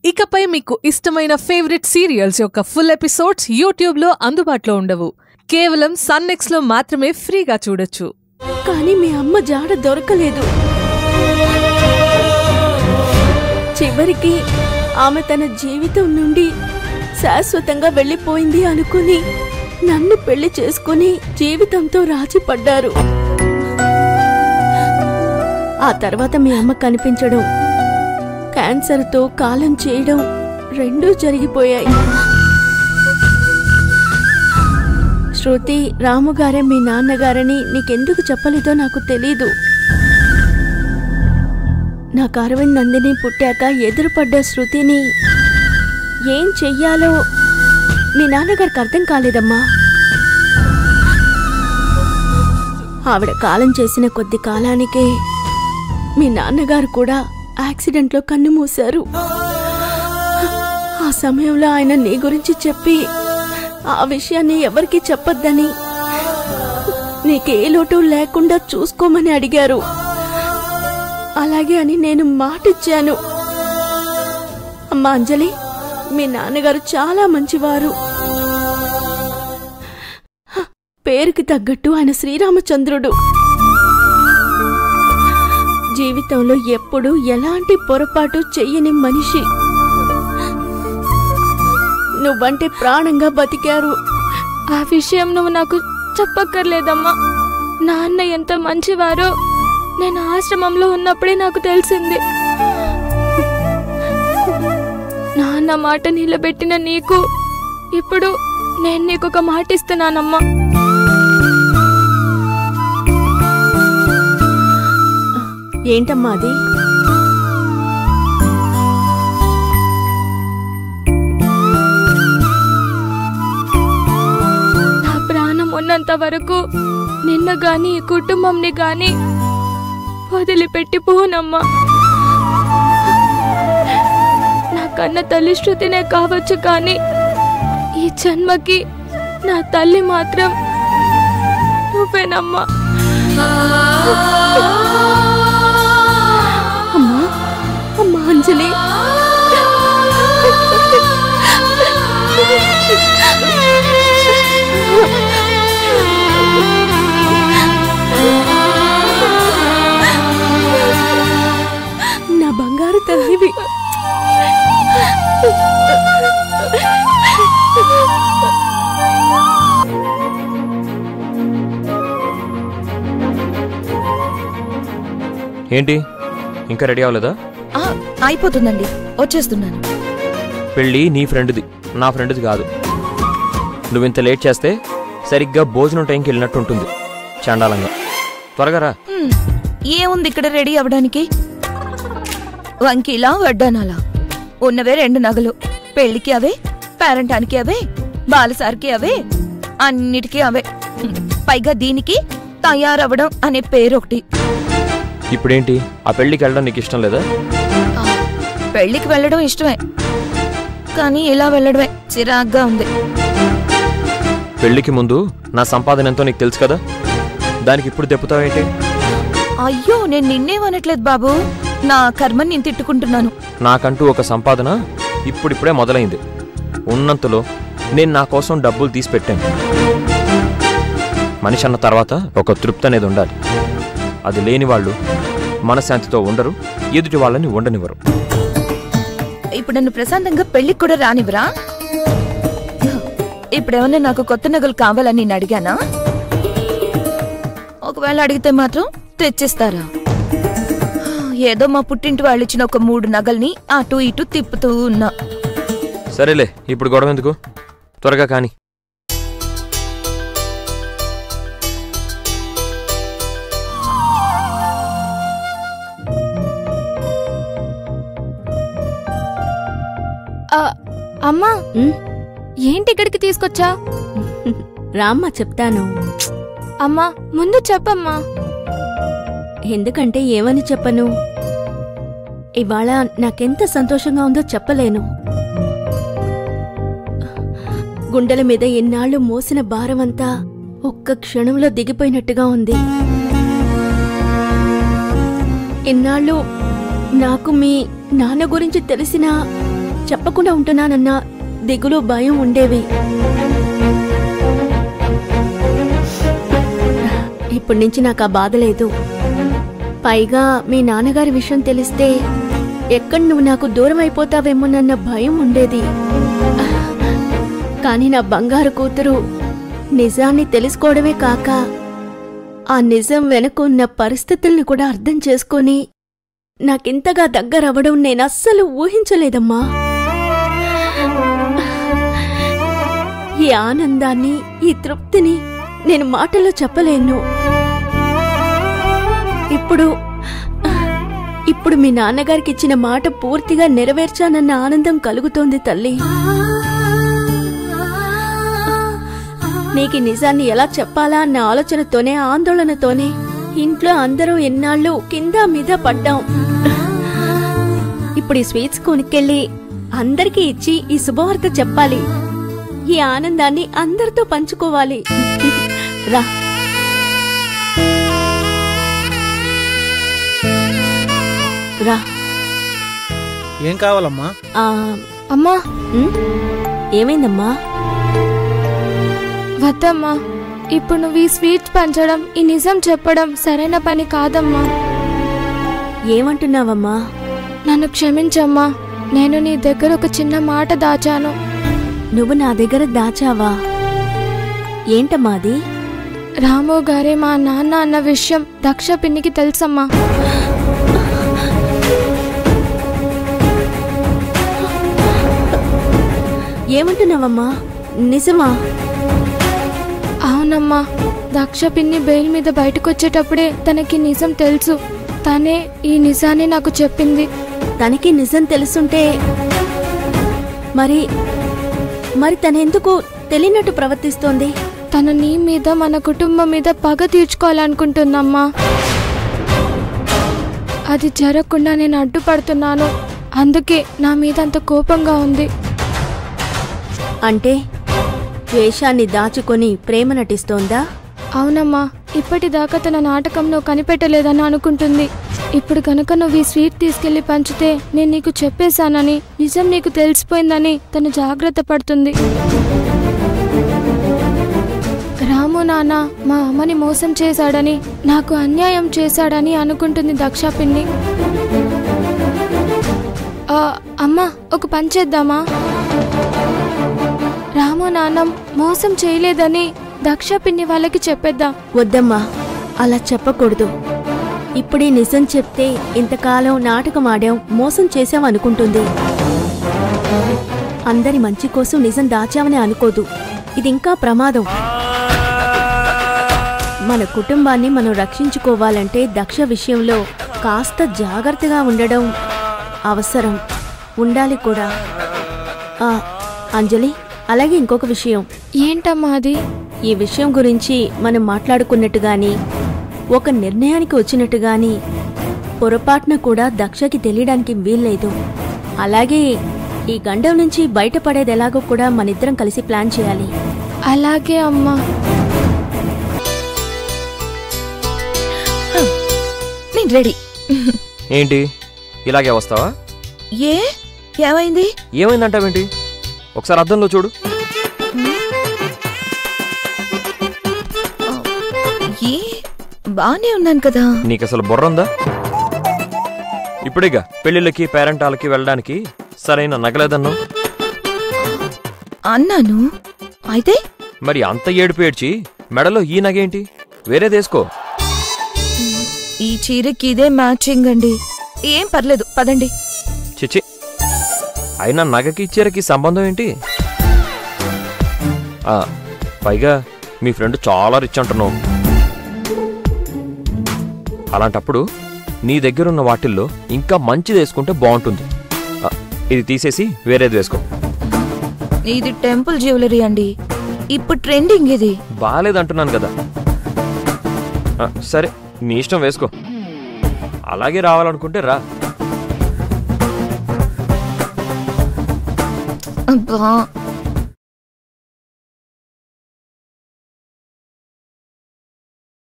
ఇకపై మీకు ఇష్టమైన ఫేవరెట్ సీరియల్స్ యొక్క ఫుల్ ఎపిసోడ్స్ యూట్యూబ్లో అందుబాటులో ఉండవు. కేవలం సన్నెక్స్లో మాత్రమే ఫ్రీగా చూడొచ్చు. కానీ మీ అమ్మ జాడ దొరకలేదు. చివరికి ఆమె తన జీవితం నుండి శాశ్వతంగా వెళ్ళిపోయింది అనుకుని నన్ను పెళ్లి చేసుకుని జీవితంతో రాజీ పడ్డారు. ఆ తర్వాత మీ అమ్మ కనిపించడం, క్యాన్సర్తో కాలం చేయడం రెండూ జరిగిపోయాయి. శృతి రాముగారే మీ నాన్నగారని నీకెందుకు చెప్పలేదో నాకు తెలీదు. నాకు అరవింద్ నందిని పుట్టాక ఎదురుపడ్డ శృతిని ఏం చెయ్యాలో మీ నాన్నగారికి అర్థం కాలేదమ్మా. ఆవిడ కాలం చేసిన కొద్ది కాలానికే మీ నాన్నగారు కూడా యాక్సిడెంట్లో కన్ను మూశారు. ఆ సమయంలో ఆయన నీ గురించి చెప్పి ఆ విషయాన్ని ఎవరికీ చెప్పొద్దని, నీకే లోటు లేకుండా చూసుకోమని అడిగారు. అలాగే అని నేను మాటిచ్చాను. అమ్మా అంజలి, మీ నాన్నగారు చాలా మంచివారు. పేరుకి తగ్గట్టు ఆయన శ్రీరామచంద్రుడు. జీవితంలో ఎప్పుడు ఎలాంటి పొరపాటు చెయ్యని మనిషి. నువ్వంటే ప్రాణంగా బతికారు. ఆ విషయం నువ్వు నాకు చెప్పక్కర్లేదమ్మా. నాన్న ఎంత మంచివారో నేను ఆశ్రమంలో ఉన్నప్పుడే నాకు తెలిసింది. నాన్న మాట నిలబెట్టిన నీకు ఇప్పుడు నేను నీకొక మాట ఇస్తున్నానమ్మా. ఏంటమ్మా అది? నా ప్రాణం ఉన్నంత వరకు నిన్ను గాని ఈ కుటుంబంని గాని వదిలిపెట్టి పోనమ్మా. నా కన్న తల్లి శృతినే కావచ్చు, కానీ ఈ జన్మకి నా తల్లి మాత్రం నువ్వేనమ్మా. అమ్మా, అమ్మా అంజలి, నా బంగారు తల్లివి. ఏంటి ఇంకా రెడీ అవ్వలేదా? అయిపోతుందండి, వచ్చేస్తున్నాను. పెళ్ళి నీ ఫ్రెండ్ది, నా ఫ్రెండ్ది కాదు. నువ్వింత లేట్ చేస్తే సరిగ్గా భోజనం టైంకి వెళ్ళినట్టు ఉంటుంది. చాండాలంగా. త్వరగా రా. ఏముంది ఇక్కడ రెడీ అవ్వడానికి? వంకీలా వడ్డానాలా ఉన్నవే 2 నగలు. పెళ్లికి అవే, పేరంటానికి అవే, బాలసారికి అవే, అన్నిటికీ అవే. పైగా దీనికి తయారవ్వడం అనే పేరు ఒకటి. ఇప్పుడేంటి, ఆ పెళ్లికి వెళ్ళడం నీకు ఇష్టం లేదా? పెళ్లికి వెళ్ళడం ఇష్టమే, కానీ ఇలా వెళ్ళడమే చిరాగ్గా ఉంది. పెళ్లికి ముందు నా సంపాదన ఎంతో నీకు తెలుసు కదా, దానికి ఇప్పుడు దెప్పుతావేంటి? అయ్యో, నేను నిన్నేమనట్లేదు బాబు, నా కర్మని నేను తిట్టుకుంటున్నాను. నాకంటూ ఒక సంపాదన ఇప్పుడిప్పుడే మొదలైంది. ఉన్నంతలో నేను నా కోసం డబ్బులు తీసి పెట్టాను. మనిషి అన్న తర్వాత ఒక తృప్తి అనేది ఉండాలి. అది లేని వాళ్ళు మనశ్శాంతితో ఉండరు, ఎదుటి వాళ్ళని ఉండనివ్వరు. ఇప్పుడు నన్ను ప్రశాంతంగా పెళ్లికి కూడా రానివ్వరా? ఇప్పుడేమన్నా నాకు కొత్త నగలు కావాలని నేను అడిగానా? ఒకవేళ అడిగితే మాత్రం తెచ్చిస్తారా? ఏదో మా పుట్టింటి వాళ్ళు ఇచ్చిన ఒక 3 నగల్ని అటు ఇటు తిప్పుతూ ఉన్నా. సరేలే, ఇప్పుడు గొడవ ఎందుకు, త్వరగా కాని. అమ్మా, ఏంటి ఇక్కడికి తీసుకొచ్చా? రామ్మా చెప్తాను. అమ్మా ముందు చెప్పమ్మా. ఎందుకంటే ఏమని చెప్పను? ఇవాళ నాకెంత సంతోషంగా ఉందో చెప్పలేను. గుండెల మీద ఎన్నాళ్ళు మోసిన భారమంతా ఒక్క క్షణంలో దిగిపోయినట్టుగా ఉంది. ఇన్నాళ్ళు నాకు మీ నాన్న గురించి తెలిసినా చెప్పకుండా ఉంటున్నానన్న దిగులు భయం ఉండేవి. ఇప్పటి నుంచి నాకు ఆ బాధ లేదు. పైగా మీ నాన్నగారి విషయం తెలిస్తే ఎక్కడ నువ్వు నాకు దూరం అయిపోతావేమోనన్న భయం ఉండేది. కానీ నా బంగారు కూతురు నిజాన్ని తెలుసుకోవడమే కాక ఆ నిజం వెనుకున్న పరిస్థితుల్ని కూడా అర్థం చేసుకొని నాకింతగా దగ్గరవ్వడం నేను అస్సలు ఊహించలేదమ్మా. ఈ ఆనందాన్ని, ఈ తృప్తిని నేను మాటల్లో చెప్పలేను. ఇప్పుడు మీ నాన్నగారికి ఇచ్చిన మాట పూర్తిగా నెరవేర్చానన్న ఆనందం కలుగుతోంది తల్లి. నీకు నిజాన్ని ఎలా చెప్పాలా అన్న ఆలోచనతోనే, ఆందోళనతోనే ఇంట్లో అందరూ ఎన్నాళ్ళు కింద మీద పడ్డాం. ఇప్పుడు ఈ స్వీట్స్ కొనుక్కెళ్ళి అందరికీ ఇచ్చి ఈ శుభవార్త చెప్పాలి. ఈ ఆనందాన్ని అందరితో పంచుకోవాలి. రా. రా. ఏం కావాలమ్మా? అమ్మా. ఏమైందమ్మా? వద్దమ్మా, ఇప్పుడు నువ్వు ఈ స్వీట్స్ పంచడం, ఈ నిజం చెప్పడం సరైన పని కాదమ్మా. ఏమంటున్నావమ్మా? నన్ను క్షమించమ్మా. నేను నీ దగ్గర ఒక చిన్న మాట దాచాను. నువ్వు నా దగ్గర దాచావా? ఏంటమ్మా అది? రాము గారే మా నాన్న అన్న విషయం దక్ష పిన్నికి తెలుసమ్మా. ఏమంటున్నావమ్మా? నిజమా? అవునమ్మా, దక్ష పిన్ని బెయిల్ మీద బయటకొచ్చేటప్పుడే తనకి నిజం తెలుసు. తనే ఈ నిజాన్ని నాకు చెప్పింది. తనకి నిజం తెలుసుంటే మరి తనెందుకు తెలియనట్టు ప్రవర్తిస్తోంది? తన నీ మీద, మన కుటుంబం మీద పగ తీర్చుకోవాలనుకుంటుందమ్మా. అది జరగకుండా నేను అడ్డుపడుతున్నాను. అందుకే నా మీద అంత కోపంగా ఉంది. అంటే ద్వేషాన్ని దాచుకొని ప్రేమ నటిస్తోందా? అవునమ్మా, ఇప్పటిదాకా తన నాటకంలో కనిపెట్టలేదని అనుకుంటుంది. ఇప్పుడు కనుక నువ్వు ఈ స్వీట్ తీసుకెళ్లి పంచితే నేను నీకు చెప్పేశానని, నిజం నీకు తెలిసిపోయిందని తను జాగ్రత్త పడుతుంది. రాము నాన్న మా అమ్మని మోసం చేశాడని, నాకు అన్యాయం చేశాడని అనుకుంటుంది దక్ష పిన్ని. అమ్మా, ఒక పని చేద్దామా? రాము నాన్న మోసం చేయలేదని దక్ష పిన్ని వాళ్ళకి చెప్పేద్దాం. వద్దమ్మా, అలా చెప్పకూడదు. ఇప్పుడే నిజం చెప్తే ఇంతకాలం నాటకం ఆడాం, మోసం చేశాం అనుకుంటుంది. అందరి మంచి కోసం నిజం దాచామని అనుకోదు. ఇది ఇంకా ప్రమాదం. మన కుటుంబాన్ని మనం రక్షించుకోవాలంటే దక్ష విషయంలో కాస్త జాగ్రత్తగా ఉండడం అవసరం. ఉండాలి కూడా. అంజలి, అలాగే ఇంకొక విషయం. ఏంటమ్మా అది? ఈ విషయం గురించి మనం మాట్లాడుకున్నట్టుగాని, ఒక నిర్ణయానికి వచ్చినట్టుగాని పొరపాటున కూడా దక్షకి తెలియడానికి వీల్లేదు. అలాగే ఈ గండం నుంచి బయటపడేది ఎలాగో కూడా మనిద్దరం కలిసి ప్లాన్ చేయాలి. అలాగే అమ్మా. నేను రెడీ. ఏంటి ఇలాగే వస్తావా? ఏమైంది? ఏమైందంటావేంటి? ఒకసారి అద్దంలో చూడు. బానే ఉన్నాను కదా. నీకు అసలు బుర్రందా? ఇప్పుడేగా పెళ్లిళ్ళకి, పేరెంటాలకి వెళ్ళడానికి సరైన నగలేదన్నావు. అన్నాను. అయితే మరి అంత ఏడుపు ఏడ్చి మెడలో ఈ నగేంటి? వేరేదేసుకో. ఈ చీరకి ఇదే మ్యాచింగ్ అండి. ఏం పర్లేదు, పదండి. చిచి, అయినా నగకి చీరకి సంబంధం ఏంటి? పైగా మీ ఫ్రెండ్ చాలా రిచ్ అంటున్నావు. అలాంటప్పుడు నీ దగ్గరున్న వాటిల్లో ఇంకా మంచిది వేసుకుంటే బాగుంటుంది. ఇది తీసేసి వేరేది వేసుకో. ఇది టెంపుల్ జ్యువెలరీ అండి, ఇప్పుడు ట్రెండింగ్. ఇది బాలేదంటున్నాను కదా. సరే, నీ ఇష్టం, వేసుకో. అలాగే రావాలనుకుంటే రా. అబ్బా,